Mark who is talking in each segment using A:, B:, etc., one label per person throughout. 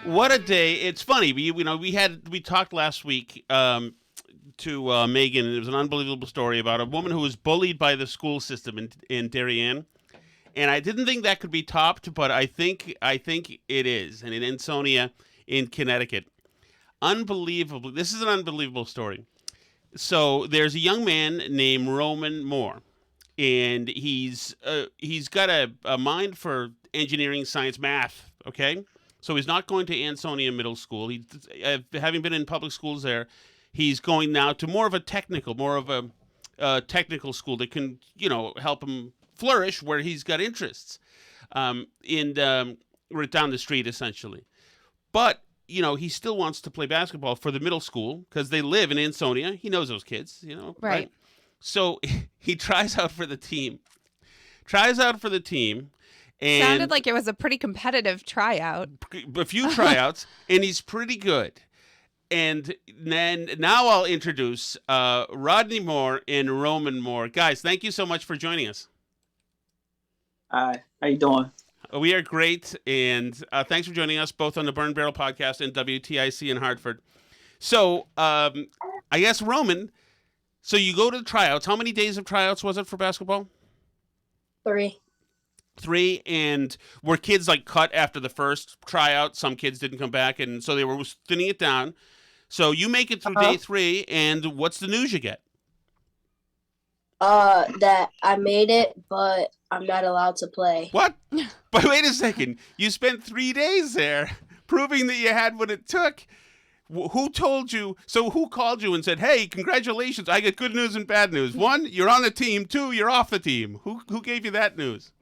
A: What a day! It's funny. We talked last week to Megan, and it was an unbelievable story about a woman who was bullied by the school system in Darien. And I didn't think that could be topped, but I think it is. And in Ansonia, in Connecticut, unbelievable. This is an unbelievable story. So there's a young man named Roman Moore, and he's got a mind for engineering, science, math. Okay, so he's not going to Ansonia Middle School. He, having been in public schools there, he's going now to more of a technical school that can help him flourish where he's got interests, right down the street essentially. But he still wants to play basketball for the middle school because they live in Ansonia. He knows those kids, right? So he tries out for the team. And
B: sounded like it was a pretty competitive tryout.
A: A few tryouts, and he's pretty good. And then now I'll introduce Rodney Moore and Roman Moore. Guys, thank you so much for joining us.
C: Hi, how you doing?
A: We are great, and thanks for joining us both on the Burn Barrel podcast and WTIC in Hartford. So, I guess, Roman, so you go to the tryouts. How many days of tryouts was it for basketball?
D: 3.
A: 3, and were kids cut after the first tryout? Some kids didn't come back, and so they were thinning it down. So you make it through day 3, and what's the news you get?
D: That I made it, but I'm not allowed to play.
A: What? But wait a second. You spent 3 days there proving that you had what it took. Who told you? So who called you and said, hey, congratulations, I get good news and bad news? 1, you're on the team. 2, you're off the team. Who gave you that news?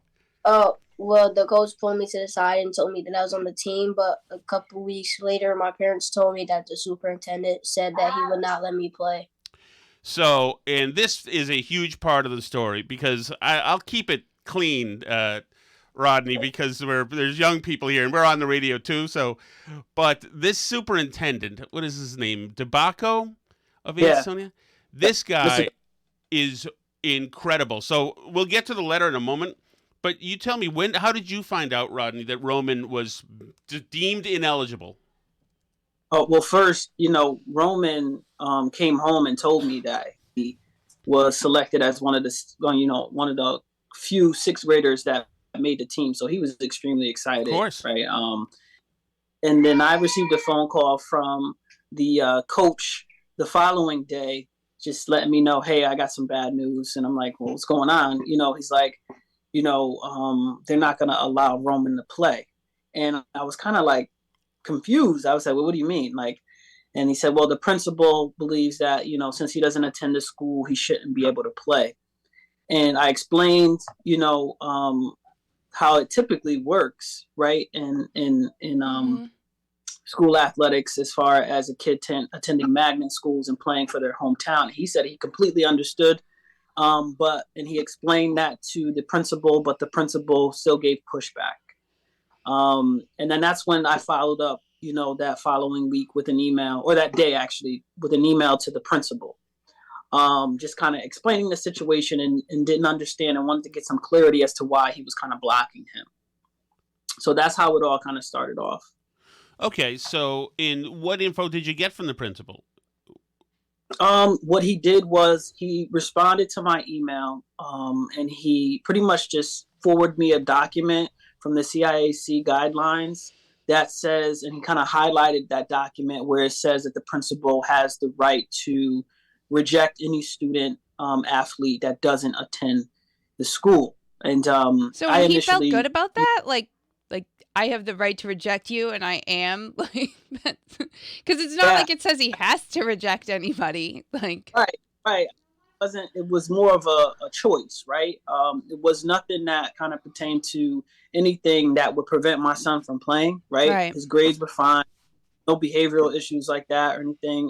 D: Oh, well, the coach pulled me to the side and told me that I was on the team, but a couple weeks later, my parents told me that the superintendent said that he would not let me play.
A: So, and this is a huge part of the story because I'll keep it clean, Rodney, because there's young people here and we're on the radio too. So, but this superintendent, what is his name? DeBacco of Ansonia? This guy is incredible. So we'll get to the letter in a moment. But you tell me, how did you find out, Rodney, that Roman was deemed ineligible?
C: Oh, well, first, Roman came home and told me that he was selected as one of the few 6th graders that made the team. So he was extremely excited.
A: Of course.
C: Right. And then I received a phone call from the coach the following day, just letting me know, hey, I got some bad news. And I'm like, well, what's going on? He's like, they're not going to allow Roman to play. And I was kind of confused. I was like, well, what do you mean? And he said, well, the principal believes that, since he doesn't attend the school, he shouldn't be able to play. And I explained, how it typically works, right? In school athletics, as far as a kid attending magnet schools and playing for their hometown. He said he completely understood. And he explained that to the principal, but the principal still gave pushback. And then that's when I followed up, that following week with an email, or that day actually, with an email to the principal, just kind of explaining the situation and didn't understand and wanted to get some clarity as to why he was kind of blocking him. So that's how it all kind of started off. Okay,
A: so what info did you get from the principal?
C: What he did was he responded to my email, and he pretty much just forwarded me a document from the CIAC guidelines that says, and he kind of highlighted that document where it says that the principal has the right to reject any student athlete that doesn't attend the school. And
B: so he felt good about that, like I have the right to reject you, and I am because it's not like it says he has to reject anybody.
C: Right. It was more of a choice, right? It was nothing that kind of pertained to anything that would prevent my son from playing, right? His grades were fine, no behavioral issues like that or anything.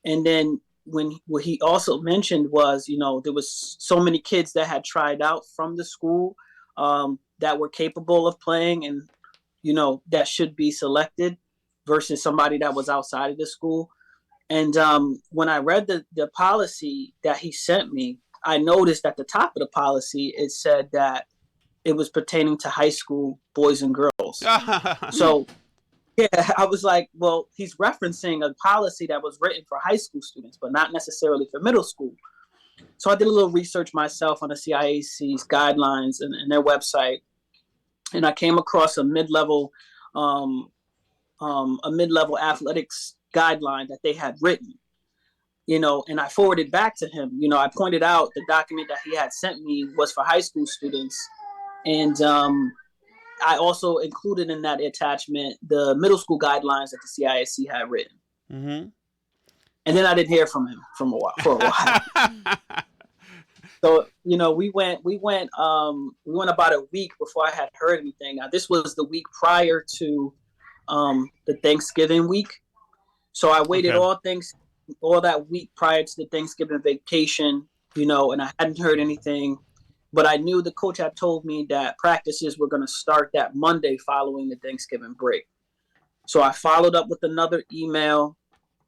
C: And then what he also mentioned was, there was so many kids that had tried out from the school that were capable of playing and, that should be selected versus somebody that was outside of the school. And when I read the policy that he sent me, I noticed at the top of the policy, it said that it was pertaining to high school boys and girls. So Yeah, I was like, well, he's referencing a policy that was written for high school students, but not necessarily for middle school. So I did a little research myself on the CIAC's guidelines and their website, and I came across a mid-level athletics guideline that they had written, and I forwarded back to him. I pointed out the document that he had sent me was for high school students, and I also included in that attachment the middle school guidelines that the CIAC had written.
A: Mm-hmm.
C: And then I didn't hear from him for a while. So, we went about a week before I had heard anything. Now, this was the week prior to the Thanksgiving week. So I waited all that week prior to the Thanksgiving vacation, and I hadn't heard anything. But I knew the coach had told me that practices were going to start that Monday following the Thanksgiving break. So I followed up with another email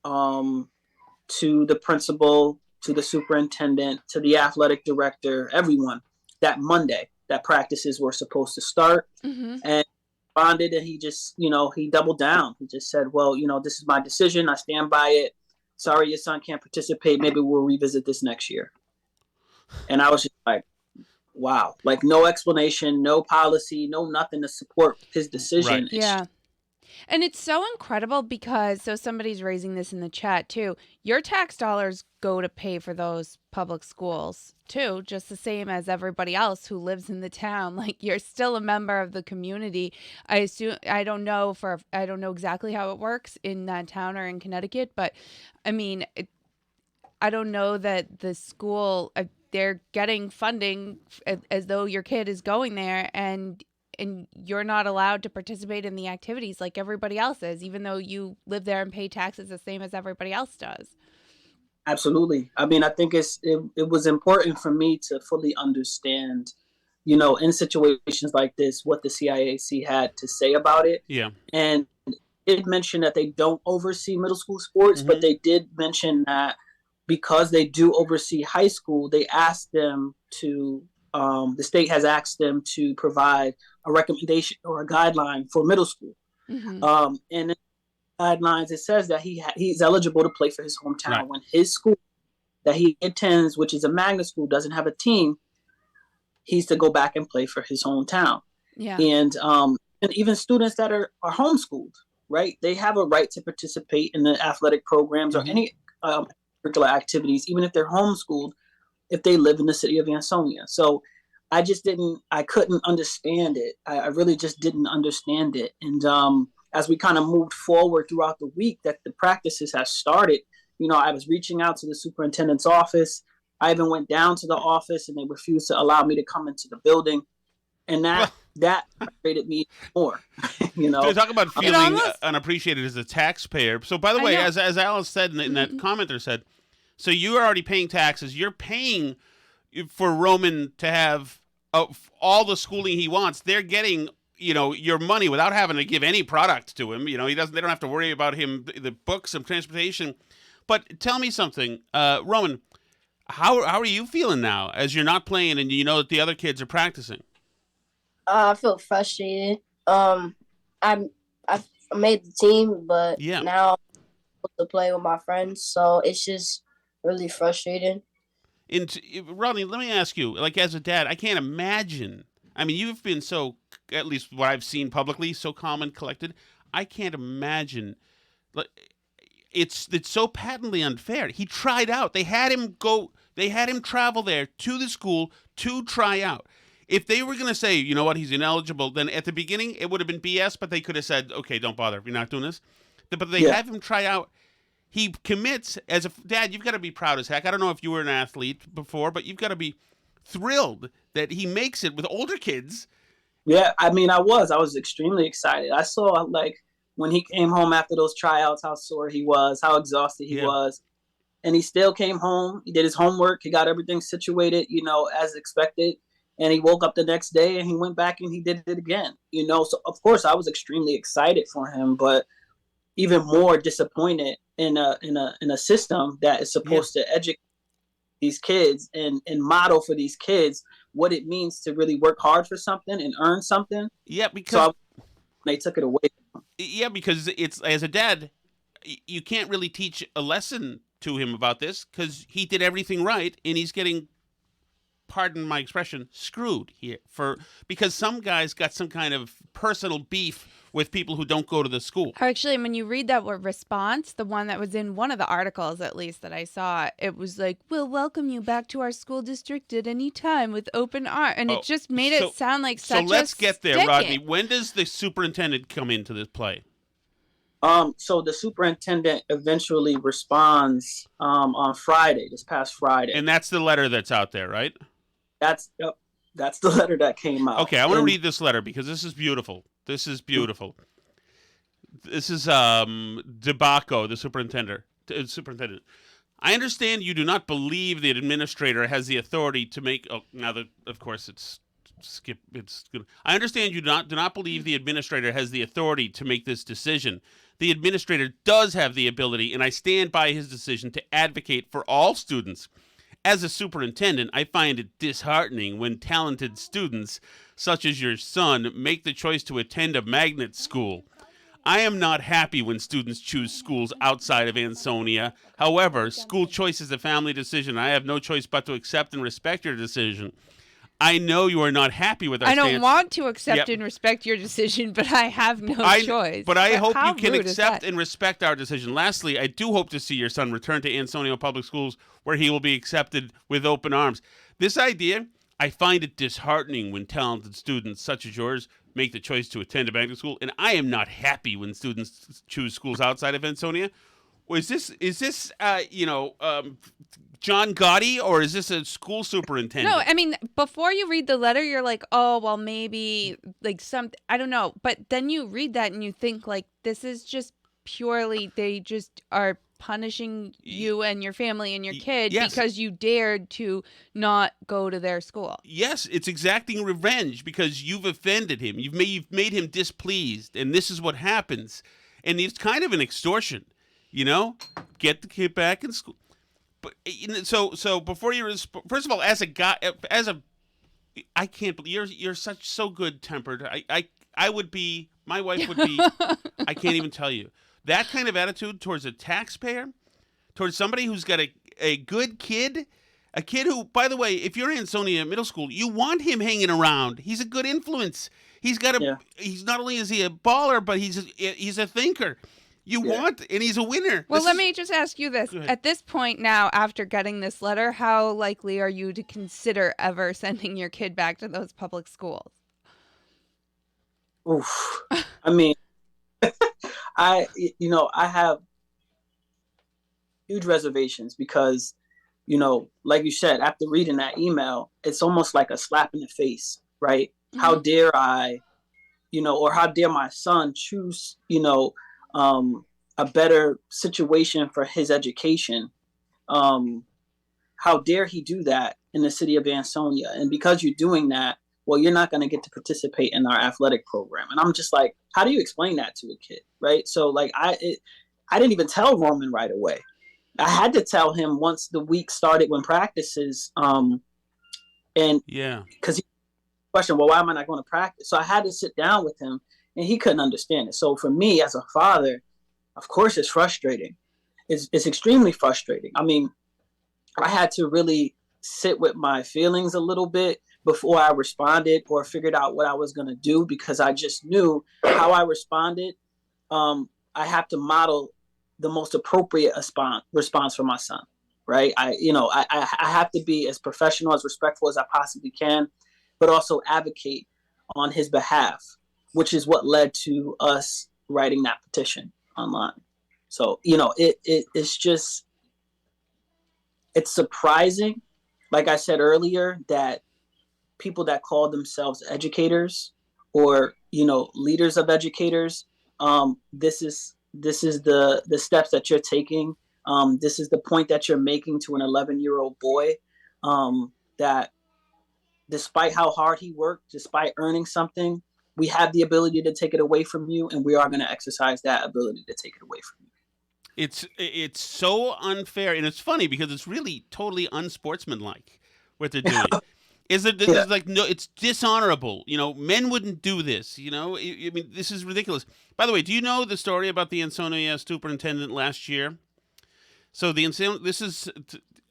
C: to the principal, to the superintendent, to the athletic director, everyone, that Monday that practices were supposed to start.
B: Mm-hmm.
C: And responded, and he just, he doubled down. He just said, well, this is my decision. I stand by it. Sorry, your son can't participate. Maybe we'll revisit this next year. And I was just like, wow, like no explanation, no policy, no nothing to support his decision.
A: Right.
B: Yeah. And it's so incredible because, so somebody's raising this in the chat too, your tax dollars go to pay for those public schools too, just the same as everybody else who lives in the town. Like, you're still a member of the community. I assume, I don't know exactly how it works in that town or in Connecticut, but I mean, I don't know that the school, they're getting funding as though your kid is going there, and you're not allowed to participate in the activities like everybody else is, even though you live there and pay taxes the same as everybody else does.
C: Absolutely. I mean, I think it was important for me to fully understand, in situations like this, what the CIAC had to say about it.
A: Yeah.
C: And it mentioned that they don't oversee middle school sports, but they did mention that because they do oversee high school, they asked them to, the state has asked them to provide a recommendation or a guideline for middle school.
B: Mm-hmm.
C: And in the guidelines, it says that he's eligible to play for his hometown.
A: Right.
C: When his school that he attends, which is a magnet school, doesn't have a team, he's to go back and play for his hometown.
B: Yeah.
C: And even students that are homeschooled, right? They have a right to participate in the athletic programs or any curricular activities, even if they're homeschooled, if they live in the city of Ansonia. So I couldn't understand it. I really just didn't understand it. And as we kind of moved forward throughout the week that the practices have started, I was reaching out to the superintendent's office. I even went down to the office and they refused to allow me to come into the building. And that frustrated me more.
A: So talk about feeling unappreciated as a taxpayer. So by the way, as Alice said in that commenter said, so you are already paying taxes. You're paying for Roman to have all the schooling he wants. They're getting, your money without having to give any product to him. They don't have to worry about him, the books and transportation. But tell me something, Roman, how are you feeling now as you're not playing and you know that the other kids are practicing?
D: I feel frustrated. I made the team, but now I'm supposed to play with my friends, so it's just really frustrating.
A: And Rodney, let me ask you, like as a dad, I can't imagine. I mean, you've been so, at least what I've seen publicly, so calm and collected. I can't imagine. It's so patently unfair. He tried out. They had him travel there to the school to try out. If they were going to say, you know what, he's ineligible, then at the beginning it would have been BS, but they could have said, okay, don't bother. You're not doing this. But they have him try out. He commits. As a dad, you've got to be proud as heck. I don't know if you were an athlete before, but you've got to be thrilled that he makes it with older kids.
C: Yeah, I mean, I was extremely excited. I saw, when he came home after those tryouts, how sore he was, how exhausted he was. And he still came home. He did his homework. He got everything situated, as expected. And he woke up the next day and he went back and he did it again, So, of course, I was extremely excited for him, but even more disappointed in a system that is supposed to educate these kids and model for these kids what it means to really work hard for something and earn something.
A: Yeah, because
C: they took it away from him.
A: Yeah, because it's, as a dad, you can't really teach a lesson to him about this because he did everything right and he's getting, pardon my expression, screwed here because some guys got some kind of personal beef with people who don't go to the school.
B: Actually, when you read that word response, the one that was in one of the articles, at least that I saw, it was like, "We'll welcome you back to our school district at any time with open arms," and it just made it sound like such a.
A: So let's get there,
B: stick-it.
A: Rodney. When does the superintendent come into this play?
C: So the superintendent eventually responds on Friday, this past Friday,
A: and that's the letter that's out there, right?
C: That's the letter that came out.
A: Okay, I want to read this letter because this is beautiful. This is beautiful. This is DeBacco, the superintendent. I understand you do not believe the administrator has the authority to make. Oh, now of course it's skip. It's good. I understand you do not believe the administrator has the authority to make this decision. The administrator does have the ability, and I stand by his decision to advocate for all students. As a superintendent, I find it disheartening when talented students, such as your son, make the choice to attend a magnet school. I am not happy when students choose schools outside of Ansonia. However, school choice is a family decision. I have no choice but to accept and respect your decision. I know you are not happy with our stance.
B: I don't want to accept and respect your decision, but I have no choice.
A: But I hope you can accept and respect our decision. Lastly, I do hope to see your son return to Ansonia Public Schools, where he will be accepted with open arms. This idea, I find it disheartening when talented students such as yours make the choice to attend a magnet school, and I am not happy when students choose schools outside of Ansonia. Is this John Gotti, or is this a school superintendent?
B: No, I mean, before you read the letter, you're like, oh, well, maybe like I don't know. But then you read that and you think like, this is just purely, they just are punishing you and your family and your kid because you dared to not go to their school.
A: Yes, it's exacting revenge because you've offended him. You've made him displeased, and this is what happens. And it's kind of an extortion, get the kid back in school. But so before you first of all, as a guy, I can't believe you're so good tempered. I would be, my wife would be. I can't even tell you that kind of attitude towards a taxpayer, towards somebody who's got a good kid, a kid who, by the way, if you're in Ansonia Middle School, you want him hanging around. He's a good influence. He's got He's not only is he a baller, but he's a thinker. And he's a winner.
B: Well, let me just ask you this. At this point now, after getting this letter, how likely are you to consider ever sending your kid back to those public schools?
C: Oof. I mean, I have huge reservations because, like you said, after reading that email, it's almost like a slap in the face, right? Mm-hmm. How dare I, or how dare my son choose, a better situation for his education. How dare he do that in the city of Ansonia? And because you're doing that, well, you're not going to get to participate in our athletic program. And I'm just like, how do you explain that to a kid? Right. So like, I didn't even tell Roman right away. I had to tell him once the week started when practices, because he questioned, well, why am I not going to practice? So I had to sit down with him and he couldn't understand it. So for me as a father, of course, it's frustrating. It's extremely frustrating. I mean, I had to really sit with my feelings a little bit before I responded or figured out what I was going to do, because I just knew how I responded. I have to model the most appropriate response for my son, right? I have to be as professional, as respectful as I possibly can, but also advocate on his behalf, which is what led to us writing that petition online. So, it's just, it's surprising, like I said earlier, that people that call themselves educators or, leaders of educators, this is the steps that you're taking. This is the point that you're making to an 11-year-old boy, that despite how hard he worked, despite earning something, we have the ability to take it away from you, and we are going to exercise that ability to take it away from you.
A: It's so unfair, and it's funny because it's really totally unsportsmanlike what they're doing. Is that this is like, no, it's dishonorable. You know, men wouldn't do this. You know, I mean, this is ridiculous. By the way, do you know the story about the Ansonia superintendent last year? So this is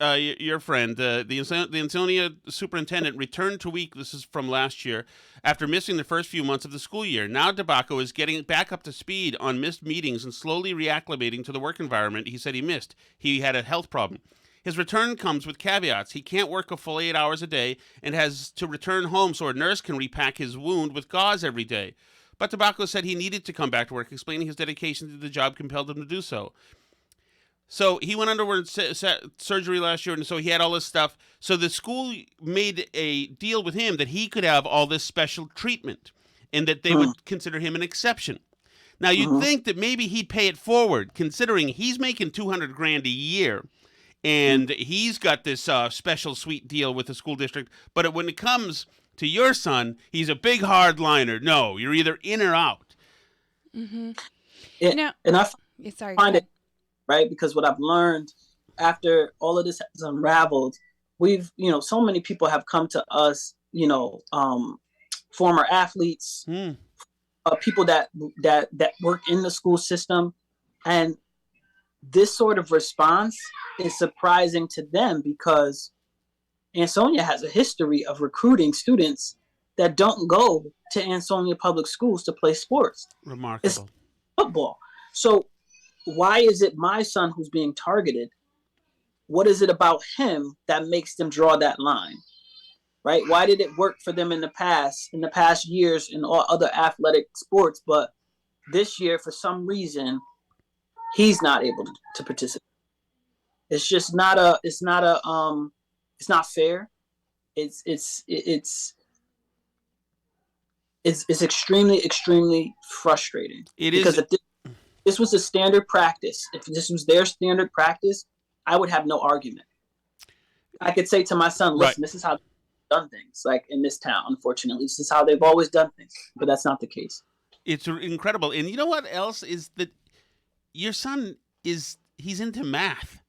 A: your friend, the Ansonia superintendent returned to week. This is from last year after missing the first few months of the school year. Now DeBacco is getting back up to speed on missed meetings and slowly reacclimating to the work environment he said he missed. He had a health problem. His return comes with caveats. He can't work a full 8 hours a day and has to return home so a nurse can repack his wound with gauze every day. But DeBacco said he needed to come back to work, explaining his dedication to the job compelled him to do so. So he went underwent surgery last year, and so he had all this stuff. So the school made a deal with him that he could have all this special treatment and that they would consider him an exception. Now, you'd think that maybe he'd pay it forward, considering he's making $200,000 a year. And he's got this special sweet deal with the school district. But when it comes to your son, he's a big hardliner. No, you're either in or out.
B: Mm-hmm.
C: And I find it, right, because what I've learned after all of this has unraveled, so many people have come to us, former athletes, people that work in the school system. And this sort of response is surprising to them because Ansonia has a history of recruiting students that don't go to Ansonia public schools to play sports.
A: Remarkable.
C: It's football. So why is it my son who's being targeted? What is it about him that makes them draw that line? Right? Why did it work for them in the past years in all other athletic sports, but this year for some reason he's not able to participate? It's just not it's not fair. It's extremely, extremely frustrating. Because if this was a standard practice, if this was their standard practice, I would have no argument. I could say to my son, listen, This is how they've done things, like in this town, unfortunately. This is how they've always done things. But that's not the case.
A: It's incredible. And you know what else is that your son he's into math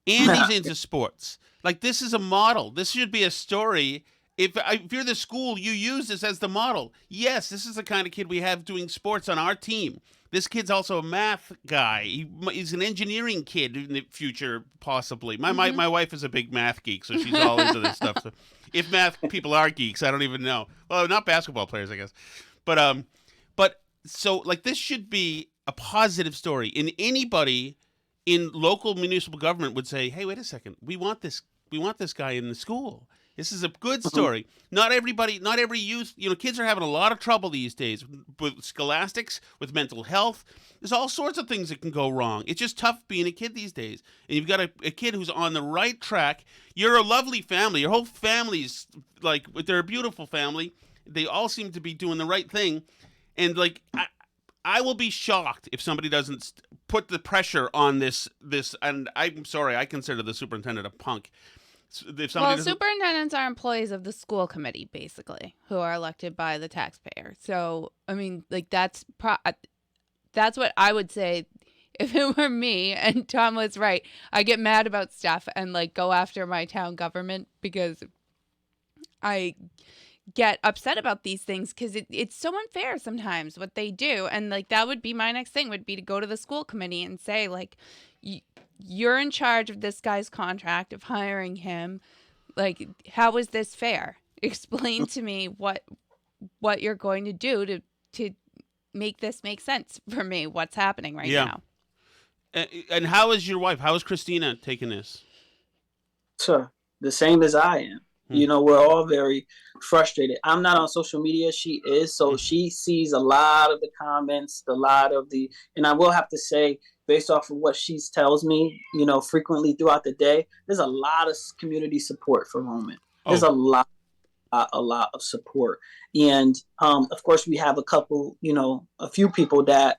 A: and he's into sports. Like, this is a model. This should be a story. If you're the school, you use this as the model. Yes, this is the kind of kid we have doing sports on our team. This kid's also a math guy. He's an engineering kid in the future, possibly. My wife is a big math geek, so she's all into this stuff. So if math people are geeks, I don't even know. Well, not basketball players, I guess. But so, like, this should be a positive story. And anybody in local municipal government would say, hey, wait a second. We want this guy in the school. This is a good story. Not every youth, kids are having a lot of trouble these days with scholastics, with mental health. There's all sorts of things that can go wrong. It's just tough being a kid these days. And you've got a kid who's on the right track. You're a lovely family. Your whole family's like, they're a beautiful family. They all seem to be doing the right thing. And like, I will be shocked if somebody doesn't put the pressure on this. And I'm sorry, I consider the superintendent a punk.
B: Superintendents are employees of the school committee, basically, who are elected by the taxpayer. So, I mean, like, that's what I would say if it were me. And Tom was right. I get mad about stuff and, like, go after my town government because I get upset about these things because it's so unfair sometimes what they do. And, like, that would be my next thing, would be to go to the school committee and say, like, you're in charge of this guy's contract, of hiring him. Like, how is this fair? Explain to me what you're going to do to make this make sense for me. What's happening right now?
A: And how is your wife? How is Christina taking this?
C: Sure, the same as I am. We're all very frustrated. I'm not on social media. She is. So she sees a lot of the comments, and I will have to say, based off of what she tells me, frequently throughout the day, there's a lot of community support for Roman. There's a lot of support. And, of course, we have a few people that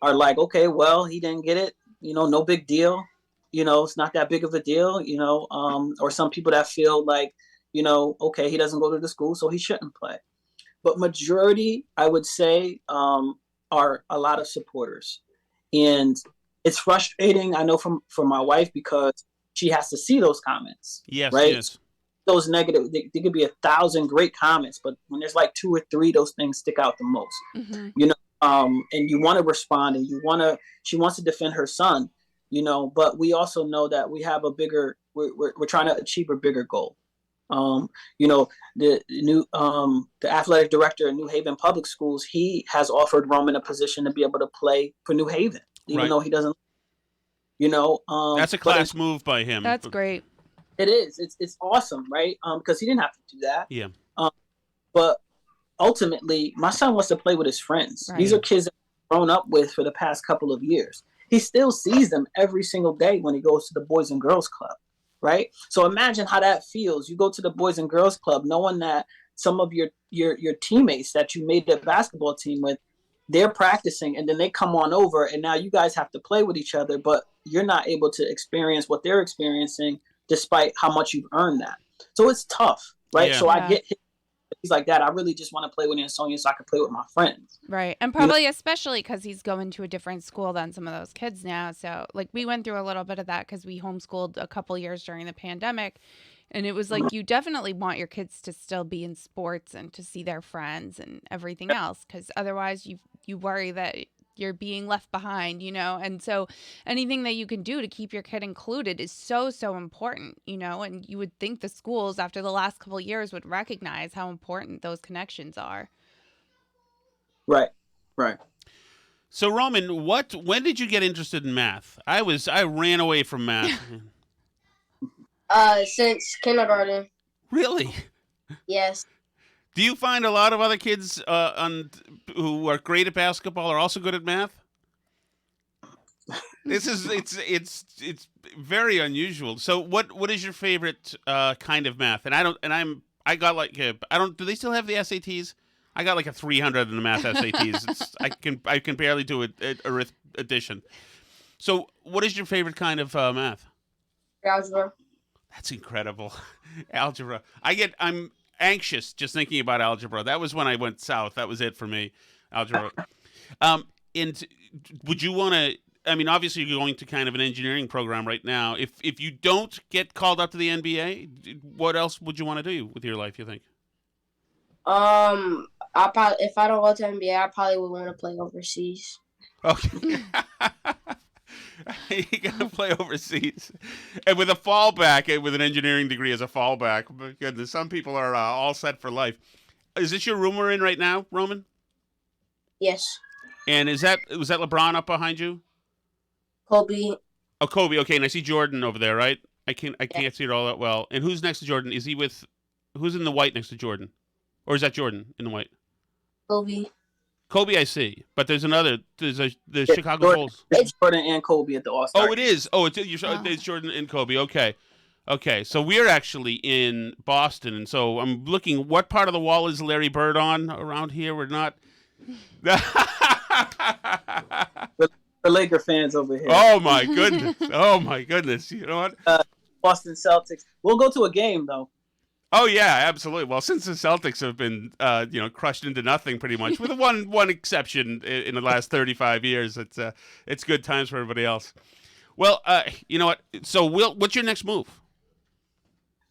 C: are like, okay, well, he didn't get it. No big deal. It's not that big of a deal, or some people that feel like, okay, he doesn't go to the school, so he shouldn't play. But majority, I would say, are a lot of supporters. And it's frustrating, I know, from my wife, because she has to see those comments.
A: Yes,
C: right?
A: Yes.
C: those negative, there could be 1,000 great comments, but when there's like 2 or 3, those things stick out the most.
B: Mm-hmm.
C: You know, and you want to respond, and she wants to defend her son. You know, but we also know that we have a bigger. We're trying to achieve a bigger goal. You know, the athletic director in New Haven Public Schools, he has offered Roman a position to be able to play for New Haven, even though he doesn't. You know,
A: that's a class move by him.
B: That's great.
C: It is. It's awesome, right? Because he didn't have to do that.
A: Yeah.
C: But ultimately, my son wants to play with his friends. Right. These are kids that I've grown up with for the past couple of years. He still sees them every single day when he goes to the Boys and Girls Club, right? So imagine how that feels. You go to the Boys and Girls Club knowing that some of your teammates that you made a basketball team with, they're practicing, and then they come on over, and now you guys have to play with each other, but you're not able to experience what they're experiencing despite how much you've earned that. So it's tough, right?
A: Yeah.
C: So I get he's like that. I really just want to play with Ansonia so I can play with my friends.
B: Right. And probably especially because he's going to a different school than some of those kids now. So like we went through a little bit of that because we homeschooled a couple years during the pandemic. And it was like you definitely want your kids to still be in sports and to see their friends and everything else, because otherwise you worry that you're being left behind, you know. And so anything that you can do to keep your kid included is so important, you know. And you would think the schools after the last couple of years would recognize how important those connections are.
C: Right.
A: So Roman, when did you get interested in math? I ran away from math.
D: Since kindergarten.
A: Really?
D: Yes.
A: Do you find a lot of other kids who are great at basketball are also good at math? It's very unusual. So what is your favorite kind of math? I got like do they still have the SATs? I got like a 300 in the math SATs. I can barely do addition. So what is your favorite kind of math?
D: Algebra.
A: That's incredible. Algebra. I'm anxious just thinking about algebra. That was when I went south. That was it for me. Algebra. And would you want to, I mean, obviously you're going to kind of an engineering program right now. If you don't get called up to the NBA, what else would you want to do with your life, you think?
D: If I don't go to NBA, I probably would want to play overseas.
A: Okay. You gotta play overseas, and with a fallback, with an engineering degree as a fallback. But goodness, some people are all set for life. Is this your room we're in right now, Roman?
D: Yes.
A: And was that LeBron up behind you?
D: Kobe.
A: Oh, Kobe. Okay, and I see Jordan over there, right? I can't see it all that well. And who's next to Jordan? Is he who's in the white next to Jordan, or is that Jordan in the white? Kobe, I see, but there's the Chicago Bulls.
C: It's Jordan and Kobe at the All-Star.
A: Oh, it is. Oh, it's Jordan and Kobe. Okay. So we're actually in Boston, and so I'm looking. What part of the wall is Larry Bird on around here? We're not.
C: The Laker fans over here.
A: Oh my goodness! You know what?
C: Boston Celtics. We'll go to a game though.
A: Oh yeah, absolutely. Well, since the Celtics have been, crushed into nothing pretty much, with one exception in the last 35 years, it's good times for everybody else. Well, you know what? So, what's your next move?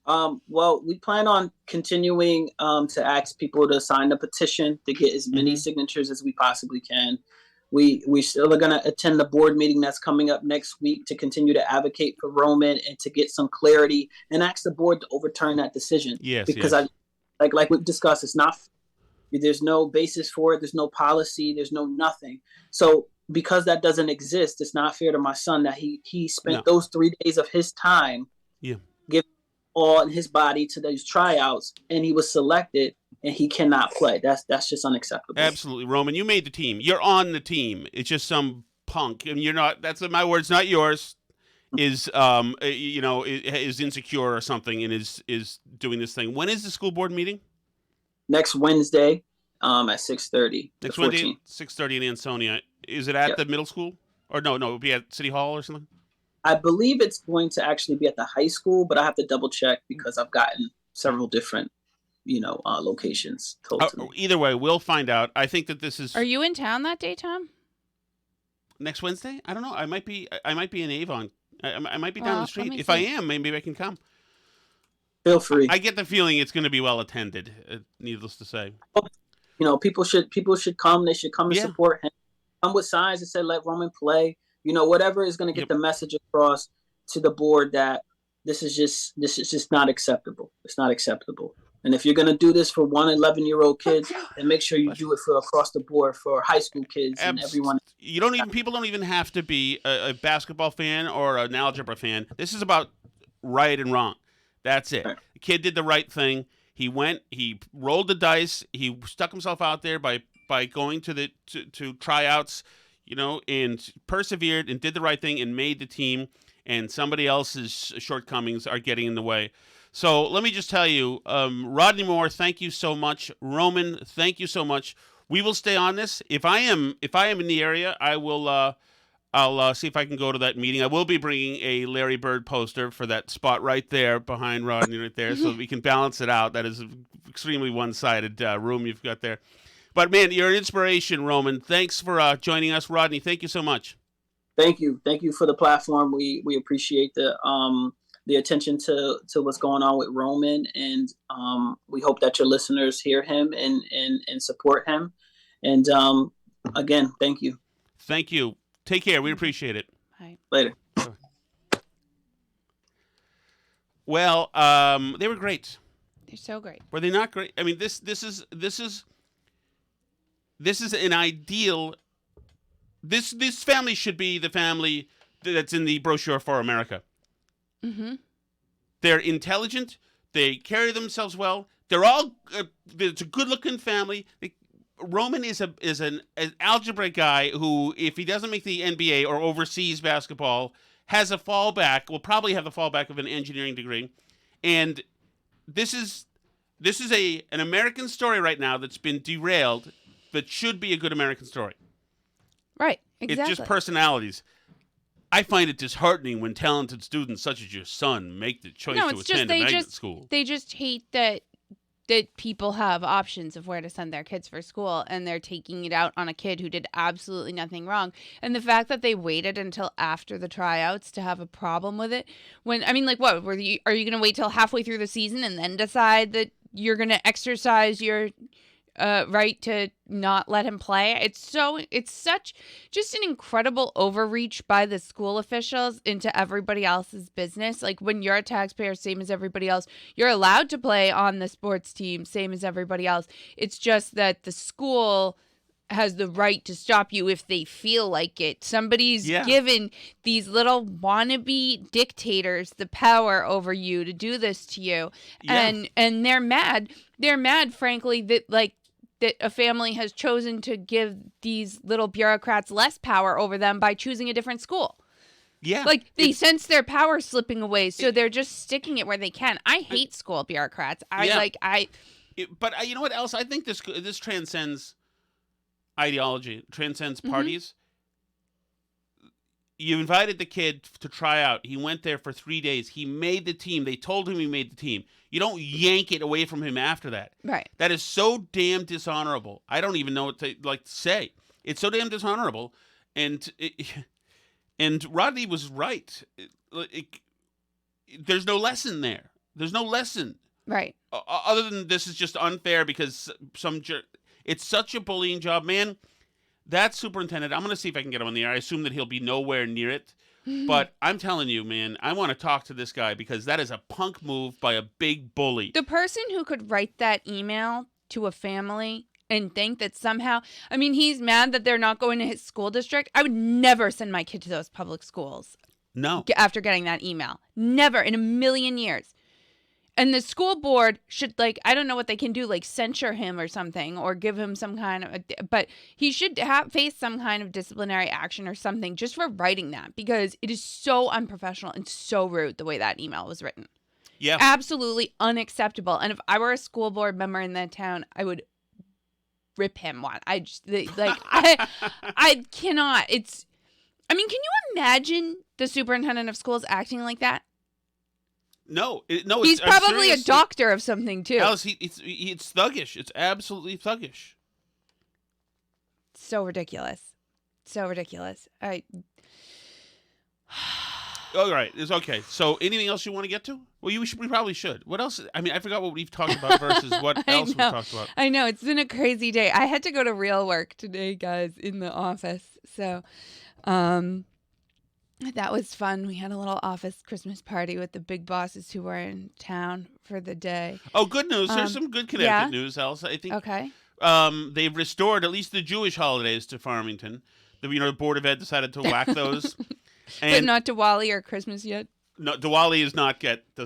C: Well, we plan on continuing to ask people to sign the petition to get as many signatures as we possibly can. We still are going to attend the board meeting that's coming up next week to continue to advocate for Roman and to get some clarity and ask the board to overturn that decision.
A: Yes,
C: because like we've discussed, it's not. There's no basis for it. There's no policy. There's no nothing. So because that doesn't exist, it's not fair to my son that he spent those 3 days of his time giving all in his body to those tryouts, and he was selected. And he cannot play. That's just unacceptable.
A: Absolutely, Roman. You made the team. You're on the team. It's just some punk, and you're not. That's my words, not yours. Is is insecure or something, and is doing this thing. When is the school board meeting?
C: Next Wednesday, at 6:30.
A: Next Wednesday, 6:30 in Ansonia. Is it at the middle school, or no? It'll be at City Hall or something.
C: I believe it's going to actually be at the high school, but I have to double check because I've gotten several different. Locations told to me.
A: Either way, we'll find out. I think that this is.
B: Are you in town that day, Tom?
A: Next Wednesday? I don't know. I might be in Avon. I might be down the street. If I am, maybe I can come.
C: Feel free.
A: I get the feeling it's going to be well attended. Needless to say,
C: people should come. They should come and support him. Come with signs that say "Let Roman play." Whatever is going to get the message across to the board that this is just not acceptable. It's not acceptable. And if you're going to do this for 11-year-old kids, then make sure you do it for across the board for high school kids and everyone.
A: People don't even have to be a basketball fan or an algebra fan. This is about right and wrong. That's it. Right. The kid did the right thing. He went. He rolled the dice. He stuck himself out there by going to tryouts, and persevered and did the right thing and made the team. And somebody else's shortcomings are getting in the way. So let me just tell you, Rodney Moore, thank you so much. Roman, thank you so much. We will stay on this. If I am in the area, I will. I'll see if I can go to that meeting. I will be bringing a Larry Bird poster for that spot right there behind Rodney, right there, so we can balance it out. That is an extremely one-sided room you've got there. But man, you're an inspiration, Roman. Thanks for joining us, Rodney. Thank you so much.
C: Thank you for the platform. We appreciate the attention to what's going on with Roman, and we hope that your listeners hear him and support him. And again, thank you.
A: Thank you. Take care. We appreciate it.
B: Bye.
C: Later.
A: Well, they were great.
B: They're so great.
A: Were they not great? I mean, this is an ideal. This family should be the family that's in the brochure for America.
B: Mm-hmm.
A: They're intelligent. They carry themselves well. They're all. It's a good-looking family. Roman is an algebra guy who, if he doesn't make the NBA or overseas basketball, has a fallback. Will probably have the fallback of an engineering degree, and this is an American story right now that's been derailed, that should be a good American story.
B: Right. Exactly.
A: It's just personalities. I find it disheartening when talented students such as your son make the choice to attend a magnet school.
B: They just hate that people have options of where to send their kids for school, and they're taking it out on a kid who did absolutely nothing wrong. And the fact that they waited until after the tryouts to have a problem with it, what are you going to wait till halfway through the season and then decide that you're going to exercise your right to not let him play? It's such just an incredible overreach by the school officials into everybody else's business. Like, when you're a taxpayer, same as everybody else, you're allowed to play on the sports team, same as everybody else. It's just that the school has the right to stop you if they feel like it. Somebody's given these little wannabe dictators the power over you to do this to you. Yeah. And they're mad. They're mad, frankly, that a family has chosen to give these little bureaucrats less power over them by choosing a different school.
A: Yeah.
B: Like, they sense their power slipping away, so they're just sticking it where they can. I hate school bureaucrats. But
A: you know what else? I think this transcends ideology, transcends parties. You invited the kid to try out. He went there for 3 days. He made the team. They told him he made the team. You don't yank it away from him after that.
B: Right.
A: That is so damn dishonorable. I don't even know what to say. It's so damn dishonorable. And Rodney was right. There's no lesson there. There's no lesson.
B: Right.
A: Other than this is just unfair because it's such a bullying job, man. That superintendent, I'm going to see if I can get him on the air. I assume that he'll be nowhere near it. But I'm telling you, man, I want to talk to this guy because that is a punk move by a big bully.
B: The person who could write that email to a family and think that somehow, he's mad that they're not going to his school district. I would never send my kid to those public schools.
A: No.
B: After getting that email. Never in a million years. And the school board should, I don't know what they can do, censure him or something, or give him some kind of, but he should face some kind of disciplinary action or something just for writing that, because it is so unprofessional and so rude the way that email was written.
A: Yeah.
B: Absolutely unacceptable. And if I were a school board member in that town, I would rip him one. I cannot. Can you imagine the superintendent of schools acting like that?
A: No.
B: He's probably a doctor of something too.
A: Alice, it's thuggish. It's absolutely thuggish.
B: So ridiculous. So ridiculous.
A: All right. It's okay. So anything else you want to get to? Well, we probably should. What else? I mean, I forgot what we've talked about versus what else we've talked about.
B: I know. It's been a crazy day. I had to go to real work today, guys, in the office. So that was fun. We had a little office Christmas party with the big bosses who were in town for the day.
A: Oh, good news. There's some good Connecticut news, Elsa. I think.
B: Okay.
A: They've restored at least the Jewish holidays to Farmington. The Board of Ed decided to whack those.
B: But not Diwali or Christmas yet?
A: No, Diwali does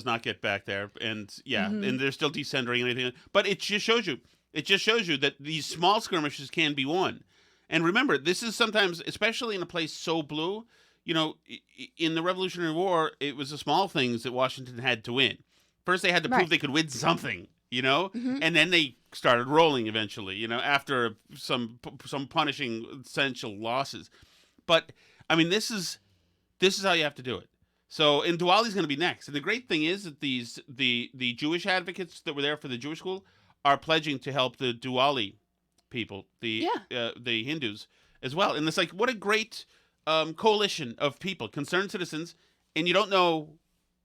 A: not get back there. And and they're still decentering and anything. But it just shows you that these small skirmishes can be won. And remember, this is sometimes, especially in a place so blue, in the Revolutionary War, it was the small things that Washington had to win. First, they had to prove they could win something, and then they started rolling eventually, after some punishing essential losses. But I mean, this is how you have to do it. So, and Diwali's going to be next. And the great thing is that the Jewish advocates that were there for the Jewish school are pledging to help the Diwali people, the Hindus as well. And it's like, what a great coalition of people, concerned citizens, and you don't know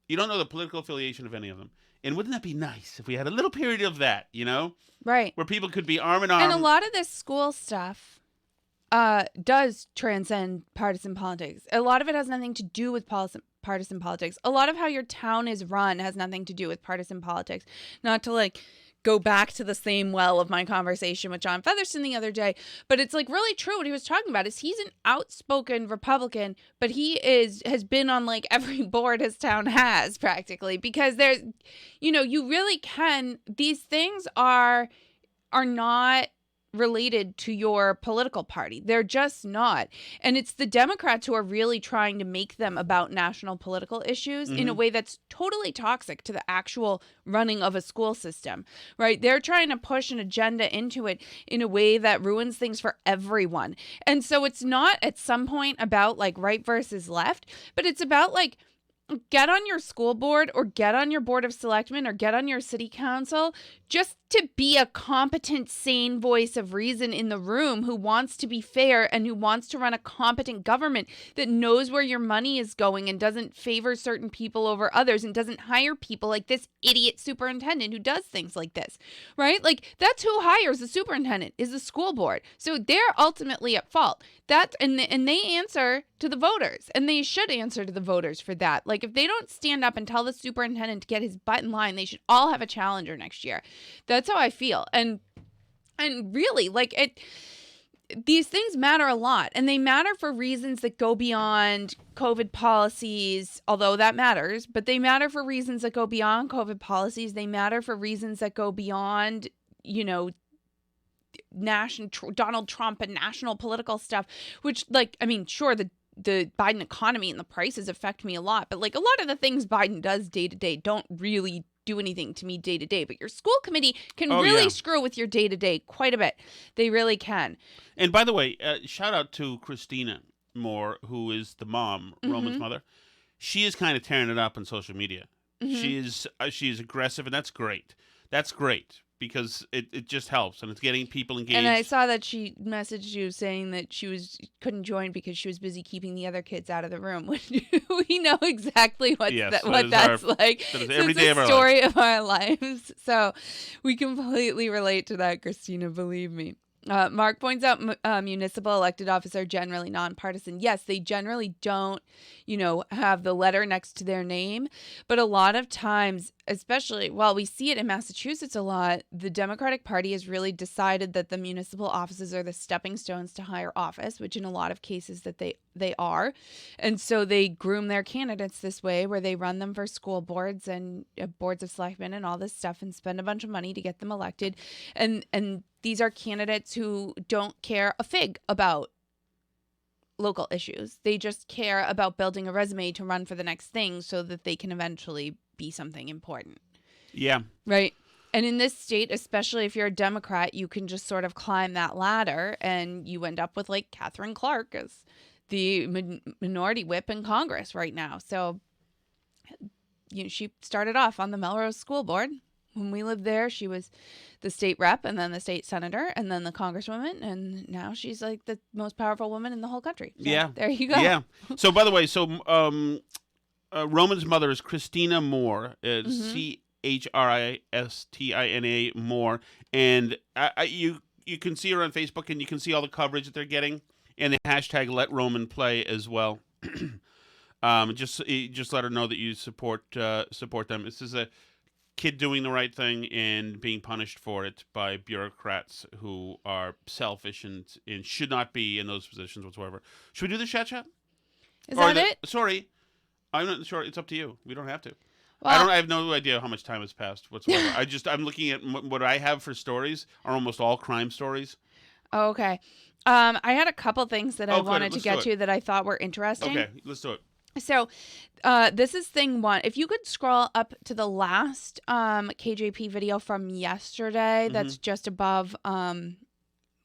A: the political affiliation of any of them. And wouldn't that be nice if we had a little period of that,
B: Right.
A: Where people could be arm in arm.
B: And a lot of this school stuff does transcend partisan politics. A lot of it has nothing to do with partisan politics. A lot of how your town is run has nothing to do with partisan politics. Not to go back to the same well of my conversation with John Featherston the other day, but it's really true. What he was talking about is he's an outspoken Republican, but he has been on every board his town has practically, because there's, you really can, these things are not related to your political party. They're just not. And it's the Democrats who are really trying to make them about national political issues in a way that's totally toxic to the actual running of a school system, right? They're trying to push an agenda into it in a way that ruins things for everyone. And so it's not at some point about right versus left, but it's about get on your school board or get on your board of selectmen or get on your city council just to be a competent, sane voice of reason in the room who wants to be fair and who wants to run a competent government that knows where your money is going and doesn't favor certain people over others and doesn't hire people like this idiot superintendent who does things like this, right? That's who hires the superintendent, is the school board. So they're ultimately at fault. And they answer to the voters, and they should answer to the voters for that. If they don't stand up and tell the superintendent to get his butt in line, they should all have a challenger next year. That's how I feel. And really, these things matter a lot, and they matter for reasons that go beyond COVID policies, although that matters, but they matter for reasons that go beyond COVID policies. They matter for reasons that go beyond, Donald Trump and national political stuff, which sure, the Biden economy and the prices affect me a lot, but a lot of the things Biden does day to day don't really do anything to me day to day. But your school committee can really screw with your day to day quite a bit. They really can. And
A: by the way, shout out to Christina Moore, who is the mom, Roman's mother. She is kind of tearing it up on social media. She is aggressive, and that's great. That's great. Because it just helps, and it's getting people engaged. And I saw that she messaged you saying that she couldn't join because she was busy keeping the other kids out of the room. We know exactly what that's like. That is every day of our lives. It's the story of our lives. So we completely relate to that, Christina, believe me. Mark points out municipal elected officers are generally nonpartisan. Yes, they generally don't, have the letter next to their name. But a lot of times, especially, we see it in Massachusetts a lot, the Democratic Party has really decided that the municipal offices are the stepping stones to higher office, which in a lot of cases that they are. And so they groom their candidates this way, where they run them for school boards and boards of selectmen and all this stuff and spend a bunch of money to get them elected. And these are candidates who don't care a fig about local issues. They just care about building a resume to run for the next thing so that they can eventually be something important. Yeah. Right. And in this state, especially if you're a Democrat, you can just sort of climb that ladder and you end up with Catherine Clark as the minority whip in Congress right now. So she started off on the Melrose School Board. When we lived there, she was the state rep and then the state senator and then the congresswoman. And now she's the most powerful woman in the whole country. So there you go. Yeah. So, by the way, Roman's mother is Christina Moore,
B: Mm-hmm.
A: Christina Moore, and you can see her on Facebook, and you can see all the coverage that they're getting, and the hashtag Let Roman Play as well. Just let her know that you support them. This is a kid doing the right thing and being punished for it by bureaucrats who are selfish and should not be in those positions whatsoever. Should we do the chat?
B: Is that it?
A: Sorry, I'm not sure. It's up to you. We don't have to.
B: Well,
A: I have no idea how much time has passed whatsoever. I'm looking at what I have for stories are almost all crime stories.
B: Okay. I had a couple things that I wanted to get
A: to
B: to that I thought were interesting.
A: Okay, let's do it.
B: So, this is thing one. If you could scroll up to the last KJP video from yesterday, that's just above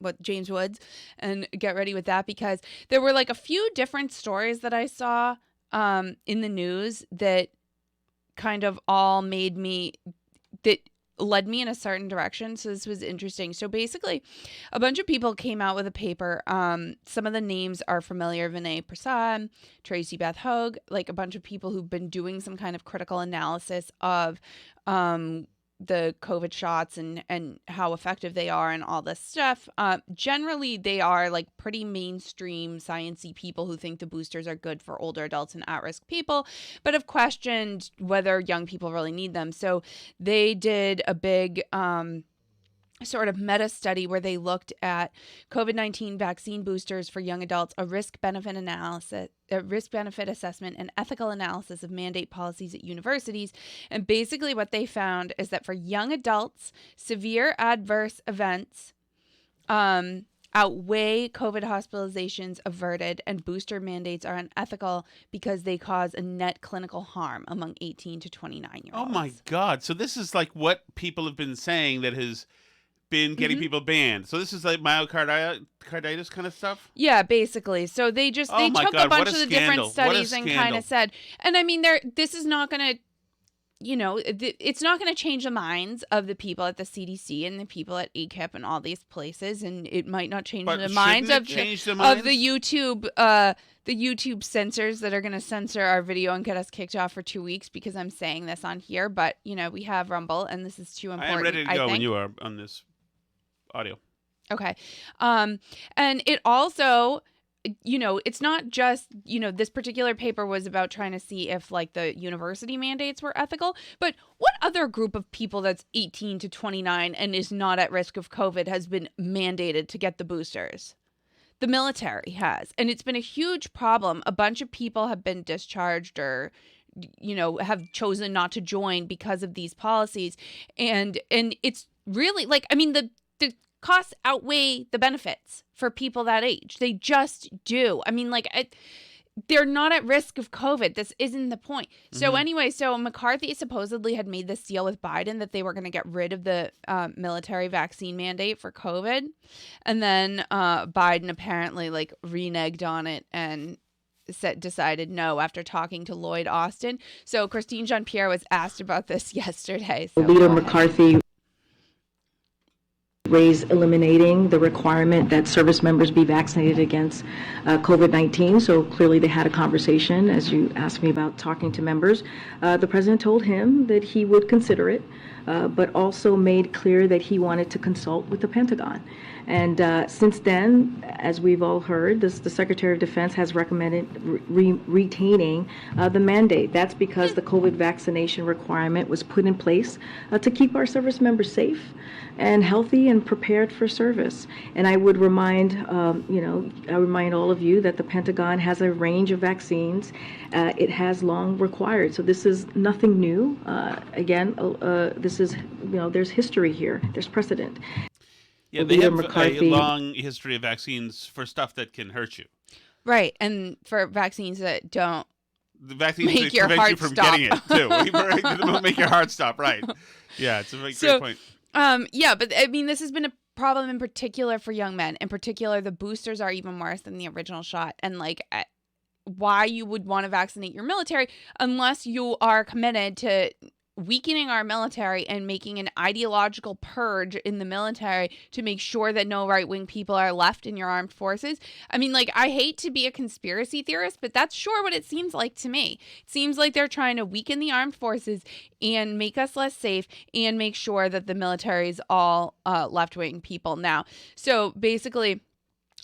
B: what James Woods, and get ready with that, because there were like a few different stories that I saw in the news that kind of all led me in a certain direction. So this was interesting. So basically, a bunch of people came out with a paper. Some of the names are familiar: Vinay Prasad, Tracy Beth Hogue, like a bunch of people who've been doing some kind of critical analysis of the COVID shots and how effective they are and all this stuff. Generally, they are like pretty mainstream sciencey people who think the boosters are good for older adults and at-risk people, but have questioned whether young people really need them. So they did a big sort of meta study where they looked at COVID-19 vaccine boosters for young adults, a risk-benefit assessment, and ethical analysis of mandate policies at universities. And basically what they found is that for young adults, severe adverse events outweigh COVID hospitalizations averted, and booster mandates are unethical because they cause a net clinical harm among 18 to 29-year-olds.
A: Oh my God. So this is like what people have been saying that has been getting people banned. So this is like myocarditis kind of stuff?
B: Yeah, basically. So they took a bunch of the different studies and kind of said, and I mean, this is not going to, it's not going to change the minds of the people at the CDC and the people at ACIP and all these places, and it might not change the minds of the YouTube censors that are going to censor our video and get us kicked off for 2 weeks because I'm saying this on here. But we have Rumble, and this is too important.
A: I am ready to go when you are on this audio.
B: Okay. And it also, it's not just, this particular paper was about trying to see if like the university mandates were ethical, but what other group of people that's 18 to 29 and is not at risk of COVID has been mandated to get the boosters? The military has, and it's been a huge problem. A bunch of people have been discharged or have chosen not to join because of these policies. And it's really like, I mean, the costs outweigh the benefits for people that age. They just do. I mean, like, they're not at risk of COVID. This isn't the point. So anyway, so McCarthy supposedly had made this deal with Biden that they were going to get rid of the military vaccine mandate for COVID. And then Biden apparently like reneged on it and decided no after talking to Lloyd Austin. So Christine Jean-Pierre was asked about this yesterday. So
E: Leader McCarthy raised eliminating the requirement that service members be vaccinated against COVID-19. So clearly they had a conversation, as you asked me about talking to members. The president told him that he would consider it, but also made clear that he wanted to consult with the Pentagon. And since then, as we've all heard, the Secretary of Defense has recommended retaining the mandate. That's because the COVID vaccination requirement was put in place to keep our service members safe and healthy and prepared for service. And I would remind, I remind all of you that the Pentagon has a range of vaccines. It has long required. So this is nothing new. This is, there's history here. There's precedent.
A: Yeah, they have a long history of vaccines for stuff that can hurt you.
B: Right, and for vaccines that don't
A: make your heart stop. Getting it, too. Don't make your heart stop, right. Yeah, it's a great point.
B: Yeah, but I mean, this has been a problem in particular for young men. In particular, the boosters are even worse than the original shot. And like, why you would want to vaccinate your military unless you are committed to weakening our military and making an ideological purge in the military to make sure that no right-wing people are left in your armed forces. I mean, like, I hate to be a conspiracy theorist, but that's sure what it seems like to me. It seems like they're trying to weaken the armed forces and make us less safe and make sure that the military is all left-wing people now. So basically,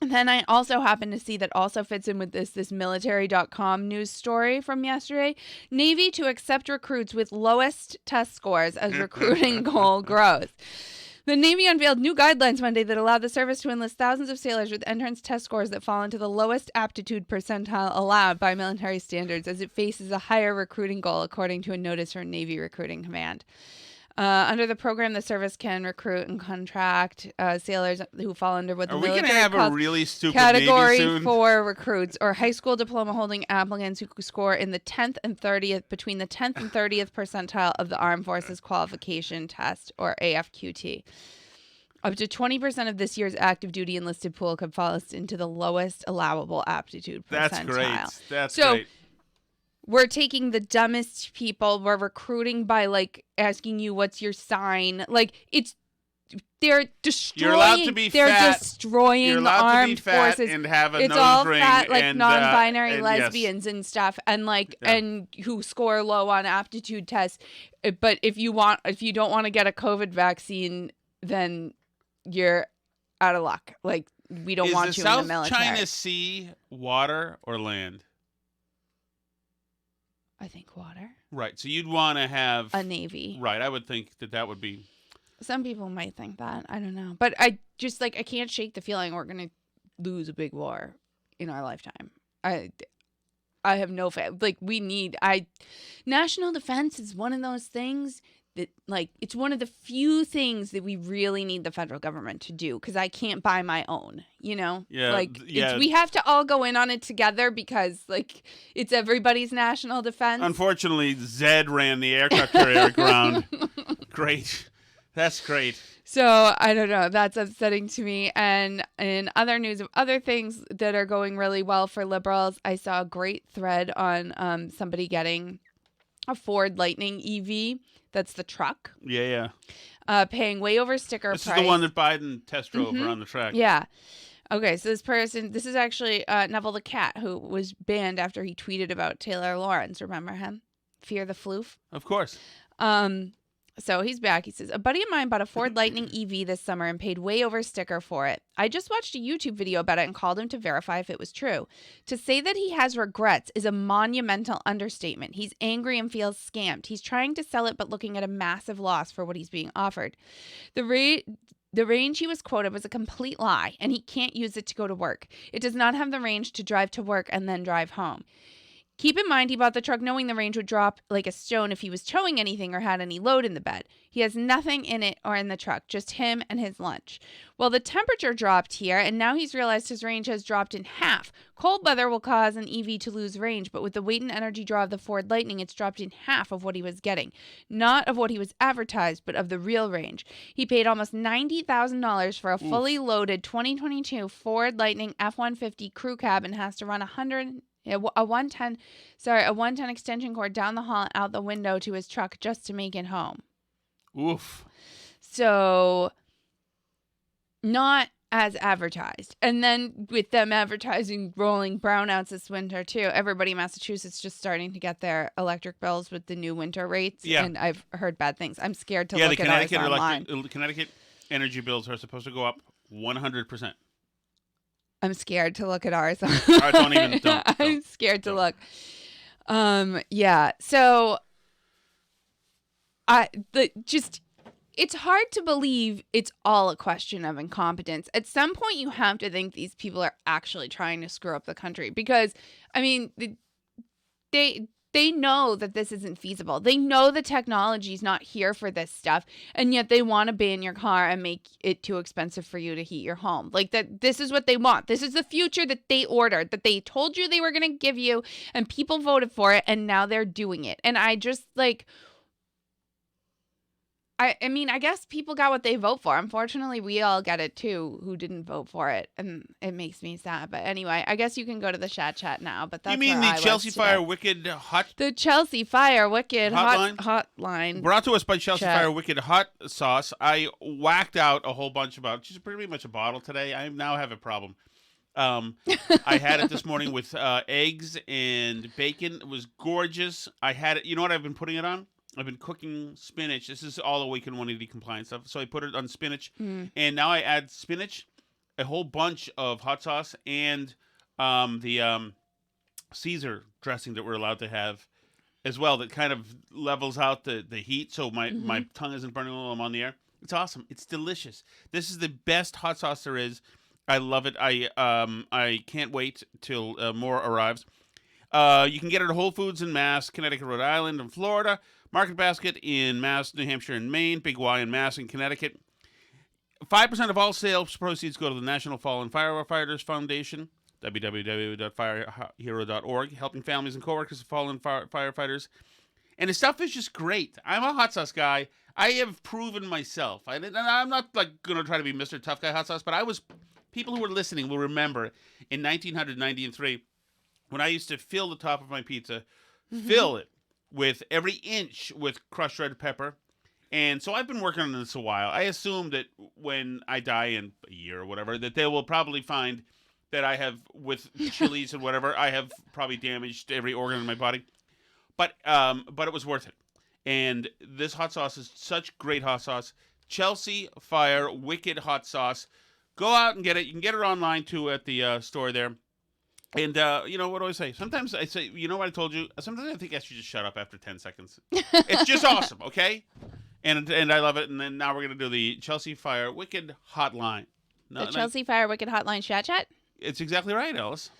B: then I also happen to see that also fits in with this military.com news story from yesterday. Navy to accept recruits with lowest test scores as recruiting goal grows. The Navy unveiled new guidelines Monday that allow the service to enlist thousands of sailors with entrance test scores that fall into the lowest aptitude percentile allowed by military standards as it faces a higher recruiting goal, according to a notice from Navy Recruiting Command. Under the program, the service can recruit and contract sailors who fall under what the military calls
A: Are we going to have a really stupid
B: Category
A: Navy soon?
B: 4 recruits or high school diploma holding applicants who score in the 10th and 30th, between the 10th and 30th percentile of the Armed Forces Qualification Test, or AFQT. Up to 20% of this year's active duty enlisted pool could fall into the lowest allowable aptitude percentile.
A: That's great. That's
B: so,
A: great.
B: We're taking the dumbest people. We're recruiting by, like, asking you what's your sign. Like, they're destroying.
A: You're allowed to be
B: they're
A: fat.
B: destroying
A: You're
B: the
A: allowed
B: armed
A: to be fat
B: forces.
A: and have a
B: It's
A: nose
B: all
A: ring
B: fat, like
A: and,
B: non-binary
A: and
B: lesbians and stuff, and like
A: Yeah.
B: and who score low on aptitude tests. But if you don't want to get a COVID vaccine, then you're out of luck. Like, we don't want you in the military.
A: Is the South China Sea water or land?
B: I think water.
A: Right. So you'd want to have
B: A navy.
A: Right. I would think that would be.
B: Some people might think that. I don't know. But I just, like, I can't shake the feeling we're going to lose a big war in our lifetime. I have no faith. Like, national defense is one of those things that, like, it's one of the few things that we really need the federal government to do, because I can't buy my own, you know?
A: Yeah,
B: Like,
A: yeah.
B: we have to all go in on it together because, like, it's everybody's national defense.
A: Unfortunately, Zed ran the aircraft carrier aground. Great. That's great.
B: So, I don't know. That's upsetting to me. And in other news of other things that are going really well for liberals, I saw a great thread on somebody getting a Ford Lightning EV. That's the truck.
A: Yeah.
B: Paying way over sticker
A: This
B: price.
A: is the one that Biden test drove around the track.
B: Yeah. Okay, so this is actually Neville the Cat, who was banned after he tweeted about Taylor Lawrence. Remember him? Fear the Floof?
A: Of course.
B: So he's back. He says, a buddy of mine bought a Ford Lightning EV this summer and paid way over sticker for it. I just watched a YouTube video about it and called him to verify if it was true. To say that he has regrets is a monumental understatement. He's angry and feels scammed. He's trying to sell it but looking at a massive loss for what he's being offered. The range he was quoted was a complete lie, and he can't use it to go to work. It does not have the range to drive to work and then drive home. Keep in mind, he bought the truck knowing the range would drop like a stone if he was towing anything or had any load in the bed. He has nothing in it or in the truck, just him and his lunch. Well, the temperature dropped here, and now he's realized his range has dropped in half. Cold weather will cause an EV to lose range, but with the weight and energy draw of the Ford Lightning, it's dropped in half of what he was getting. Not of what he was advertised, but of the real range. He paid almost $90,000 for a fully loaded 2022 Ford Lightning F-150 crew cab and has to run a 110 extension cord down the hall and out the window to his truck just to make it home.
A: Oof.
B: So, not as advertised. And then with them advertising rolling brownouts this winter too, everybody in Massachusetts just starting to get their electric bills with the new winter rates.
A: Yeah.
B: And I've heard bad things. I'm scared to look at ours online.
A: Connecticut energy bills are supposed to go up 100%.
B: I'm scared to look at ours. I'm scared to look. Yeah. So it's hard to believe it's all a question of incompetence. At some point, you have to think these people are actually trying to screw up the country because, I mean, they know that this isn't feasible. They know the technology's not here for this stuff, and yet they want to ban your car and make it too expensive for you to heat your home. Like that, this is what they want. This is the future that they ordered, that they told you they were going to give you, and people voted for it, and now they're doing it. And I just I mean, I guess people got what they vote for. Unfortunately, we all get it too who didn't vote for it, and it makes me sad. But anyway, I guess you can go to the chat now. But that's
A: you mean
B: where
A: the Chelsea Fire Wicked Hot?
B: The Chelsea Fire Wicked Hotline.
A: Brought to us by Chelsea Fire Wicked Hot Sauce. I whacked out a whole bunch about just pretty much a bottle today. I now have a problem. I had it this morning with eggs and bacon. It was gorgeous. I had it. You know what I've been putting it on? I've been cooking spinach. This is all the Awaken 180 compliant stuff. So I put it on spinach, and now I add spinach, a whole bunch of hot sauce, and the Caesar dressing that we're allowed to have as well. That kind of levels out the heat, so my tongue isn't burning while I'm on the air. It's awesome. It's delicious. This is the best hot sauce there is. I love it. I can't wait till more arrives. You can get it at Whole Foods in Mass, Connecticut, Rhode Island, and Florida. Market Basket in Mass, New Hampshire, and Maine. Big Y in Mass and Connecticut. 5% of all sales proceeds go to the National Fallen Firefighters Foundation, www.firehero.org, helping families and coworkers of fallen firefighters. And the stuff is just great. I'm a hot sauce guy. I have proven myself. I'm not like going to try to be Mr. Tough Guy hot sauce, but people who are listening will remember in 1993 when I used to fill the top of my pizza, fill it with every inch with crushed red pepper. And so I've been working on this a while. I assume that when I die in a year or whatever, that they will probably find that I have, with chilies and whatever, I have probably damaged every organ in my body. But it was worth it. And this hot sauce is such great hot sauce. Chelsea Fire Wicked Hot Sauce. Go out and get it. You can get it online too at the store there. And, what do I say? Sometimes I say, you know what I told you? Sometimes I think I should just shut up after 10 seconds. It's just awesome, okay? And I love it. And then now we're going to do the Chelsea Fire Wicked Hotline.
B: The Chelsea Fire Wicked Hotline chat?
A: It's exactly right, Alice.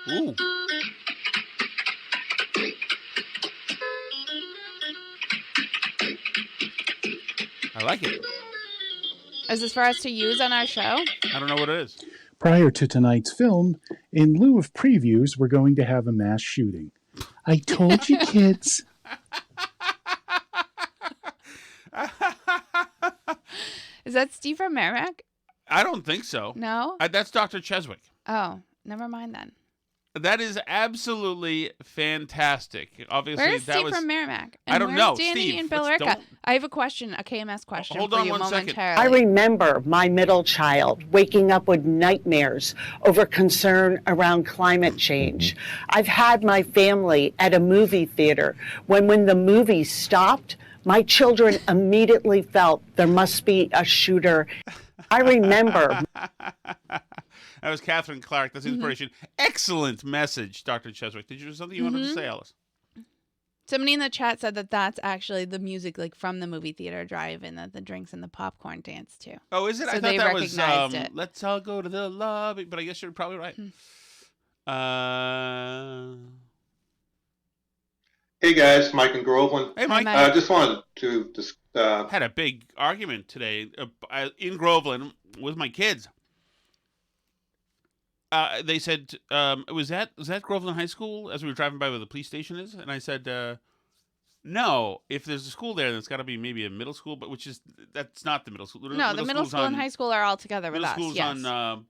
A: Ooh. I like it.
B: Is this for us to use on our show?
A: I don't know what it is.
F: Prior to tonight's film, in lieu of previews, we're going to have a mass shooting. I told you, kids.
B: Is that Steve from Merrimack?
A: I don't think so.
B: No?
A: That's Dr. Cheswick.
B: Oh, never mind then.
A: That is absolutely fantastic. Obviously,
B: where's Steve from Merrimack? And
A: I don't know.
B: Danny
A: Steve,
B: and Billerica? I have a question, a KMS question
A: Hold
B: for
A: on
B: you
A: one
B: momentarily.
A: second.
G: I remember my middle child waking up with nightmares over concern around climate change. I've had my family at a movie theater when the movie stopped, my children immediately felt there must be a shooter. I remember.
A: That was Catherine Clark. That's inspiration. Excellent message, Dr. Cheswick. Did you have something you wanted to say, Alice?
B: Somebody in the chat said that that's actually the music like from the movie theater drive-in, that the drinks and the popcorn dance too.
A: Oh, is it?
B: So
A: I thought
B: they
A: that
B: recognized
A: was
B: it.
A: Let's all go to the lobby. But I guess you're probably right.
H: Hey guys, Mike in Groveland.
A: Hey Mike.
H: I just wanted to
A: had a big argument today in Groveland with my kids. They said, was that Groveland High School as we were driving by where the police station is? And I said, no, if there's a school there, then it's got to be maybe a middle school, but that's not the middle school.
B: No, the middle school and high school are all together with us.
A: Middle school's
B: yes.
A: on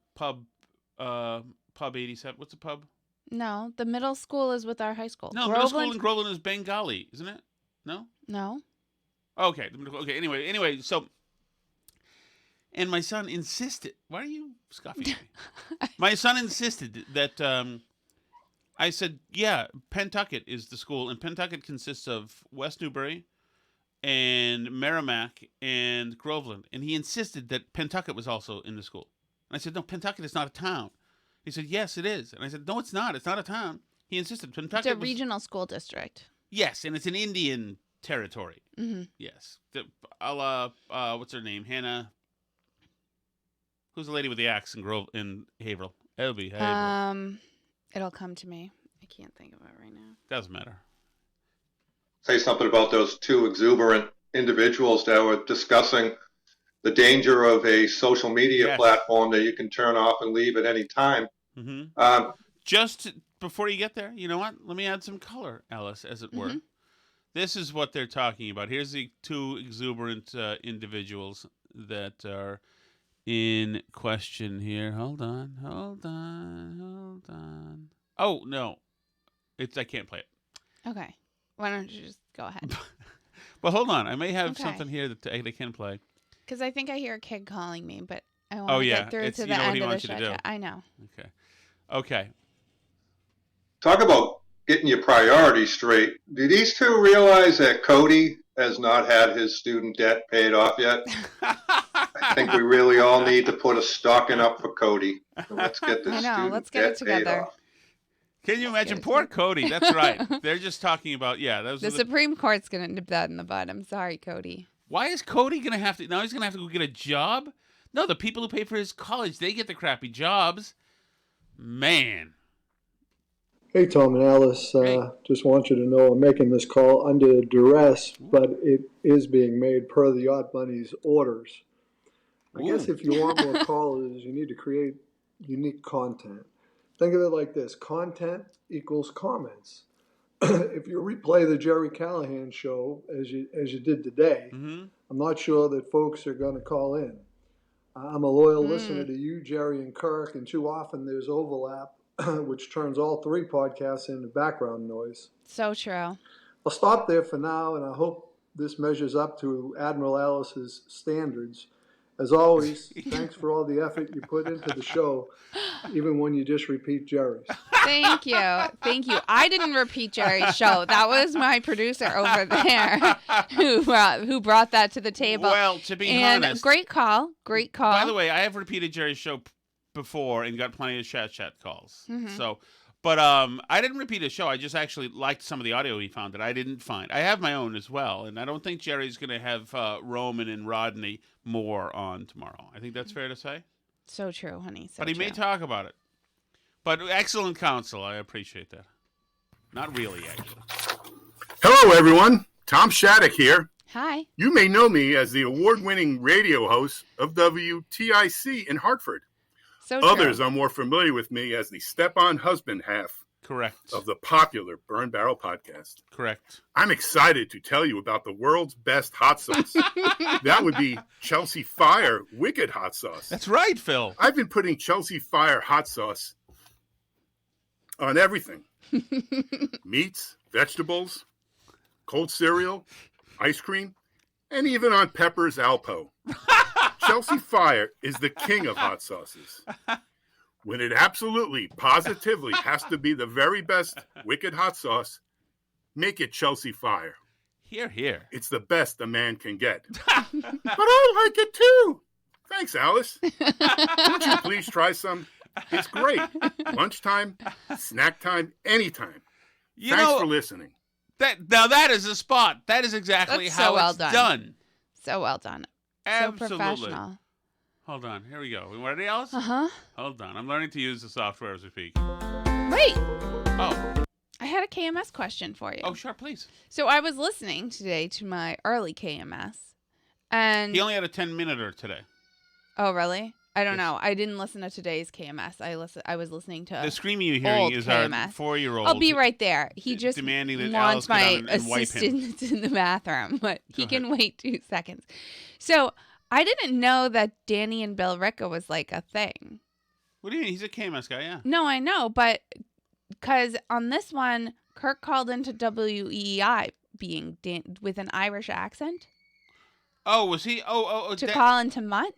A: Pub 87. What's the pub?
B: No, the middle school is with our high school.
A: No, middle school in Groveland is Bengali, isn't it? No?
B: No.
A: Okay. Okay. Anyway, so... And my son insisted. Why are you scoffing at me? My son insisted that I said, yeah, Pentucket is the school. And Pentucket consists of West Newbury and Merrimack and Groveland. And he insisted that Pentucket was also in the school. And I said, no, Pentucket is not a town. He said, yes, it is. And I said, no, it's not. It's not a town. He insisted. Pentucket
B: It's a regional school district.
A: Yes, and it's an Indian territory.
B: Mm-hmm.
A: Yes. What's her name? Hannah... Who's the lady with the axe in Haverhill? Haverhill.
B: It'll come to me. I can't think of it right now.
A: Doesn't matter.
H: say something about those two exuberant individuals that were discussing the danger of a social media platform that you can turn off and leave at any time.
A: Mm-hmm. Just before you get there, you know what? Let me add some color, Alice, as it were. This is what they're talking about. Here's the two exuberant individuals that are in question here. Hold on. Oh, no. I can't play it.
B: Okay. Why don't you just go ahead?
A: Well, hold on. I may have something here that I can play.
B: Because I think I hear a kid calling me, but I want to get through to the end of the show. I know.
A: Okay.
H: Talk about getting your priorities straight. Do these two realize that Cody has not had his student debt paid off yet? I think we really all need to put a stocking up for Cody. So let's get this
B: let's get it together.
A: Can you imagine? Poor Cody. That's right. They're just talking about, the
B: Supreme Court's going to nip that in the bud. I'm sorry, Cody.
A: Why is Cody going to have to, now he's going to have to go get a job? No, the people who pay for his college, they get the crappy jobs. Man.
I: Hey, Tom and Alice. Just want you to know I'm making this call under duress, but it is being made per the Yacht Bunny's orders. I guess if you want more callers, you need to create unique content. Think of it like this. Content equals comments. If you replay the Jerry Callahan show as you did today, I'm not sure that folks are going to call in. I'm a loyal listener to you, Jerry, and Kirk, and too often there's overlap, which turns all three podcasts into background noise.
B: So true.
I: I'll stop there for now, and I hope this measures up to Admiral Alice's standards. As always, thanks for all the effort you put into the show, even when you just repeat Jerry's.
B: Thank you. I didn't repeat Jerry's show. That was my producer over there who brought that to the table.
A: Well, to be honest.
B: Great call.
A: By the way, I have repeated Jerry's show before and got plenty of chat calls. So, but I didn't repeat his show. I just actually liked some of the audio he found that I didn't find. I have my own as well, and I don't think Jerry's going to have Roman and Rodney more on tomorrow. I think that's fair to say.
B: So true, honey.
A: But he may talk about it. But excellent counsel. I appreciate that. Not really, actually.
J: Hello, everyone. Tom Shattuck here.
B: Hi.
J: You may know me as the award-winning radio host of WTIC in Hartford.
B: So
J: Others are more familiar with me as the step-on husband half of the popular Burn Barrel podcast.
A: Correct.
J: I'm excited to tell you about the world's best hot sauce. That would be Chelsea Fire Wicked Hot Sauce.
A: That's right, Phil.
J: I've been putting Chelsea Fire hot sauce on everything. Meats, vegetables, cold cereal, ice cream, and even on Pepper's Alpo. Chelsea Fire is the king of hot sauces. When it absolutely, positively has to be the very best wicked hot sauce, make it Chelsea Fire.
A: Here.
J: It's the best a man can get. But I like it too. Thanks, Alice. Would you please try some? It's great. Lunchtime, snack time, anytime. Thanks for listening.
A: That is a spot. That is exactly how it's done.
B: So well done.
A: Absolutely.
B: So professional.
A: Hold on. Here we go. We ready, Alice? Hold on. I'm learning to use the software as we speak.
B: Wait.
A: Oh.
B: I had a KMS question for you.
A: Oh, sure, please.
B: So I was listening today to my early KMS, and
A: he only had a 10-minuter today.
B: Oh, really? I don't know. I didn't listen to today's KMS. I was listening to
A: the screaming you're hearing is
B: KMS.
A: Our 4-year-old.
B: I'll be right there. He just
A: demanding that
B: wants
A: Alice
B: my
A: and
B: assistance in the bathroom, but he can wait 2 seconds. So I didn't know that Danny and Bill Ricca was like a thing.
A: What do you mean? He's a KMS guy, yeah.
B: No, I know, but because on this one, Kirk called into WEI being with an Irish accent.
A: Oh, was he?
B: To call into Mutt.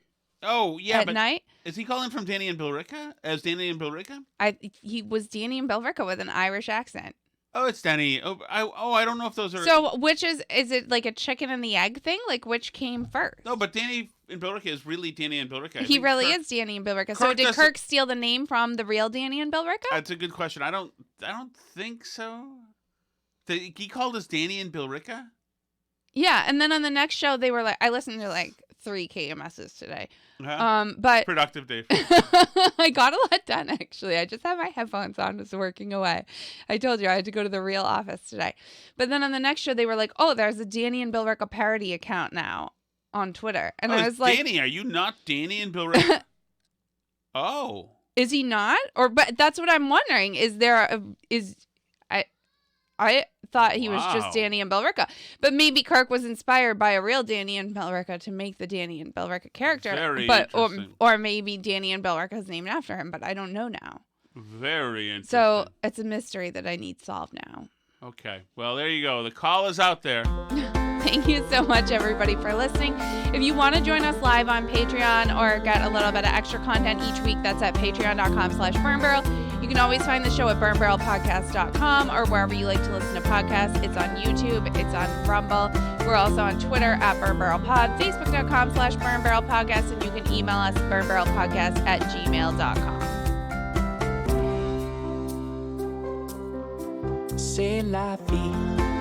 A: Oh, yeah,
B: at night.
A: Is he calling from Danny and Bill Ricca? As Danny and Bill Ricca?
B: He was Danny and Bill Ricca with an Irish accent.
A: Oh, it's Danny. I don't know if those are.
B: So, which is it like a chicken and the egg thing? Like, which came first?
A: No, but Danny and Bill Ricca is really Danny and Bill Ricca.
B: He really is Danny and Bill Ricca. So, did Kirk steal the name from the real Danny and Bill Ricca?
A: That's a good question. I don't think so. He called us Danny and Bill Ricca?
B: Yeah, and then on the next show, they were like, I listened to like 3 KMSs today. But
A: productive day.
B: I got a lot done, actually. I just had my headphones on, was working away. I told you I had to go to the real office today. But then on the next show, they were like, oh, there's a Danny and Bill Ricca parody account now on Twitter. And I was like,
A: Danny, are you not Danny and Bill Ricca? Oh.
B: Is he not? But that's what I'm wondering. Is there I thought he was just Danny and Billerica. But maybe Kirk was inspired by a real Danny and Billerica to make the Danny and Billerica character.
A: Very interesting.
B: Or maybe Danny and Billerica is named after him, but I don't know now.
A: Very interesting.
B: So it's a mystery that I need solved now.
A: Okay. Well, there you go. The call is out there.
B: Thank you so much, everybody, for listening. If you want to join us live on Patreon or get a little bit of extra content each week, that's at patreon.com/burnbarrel. You can always find the show at burnbarrelpodcast.com or wherever you like to listen to podcasts. It's on YouTube. It's on Rumble. We're also on Twitter at burnbarrelpod, facebook.com/burnbarrelpodcast, and you can email us burnbarrelpodcast@gmail.com.
K: C'est la vie.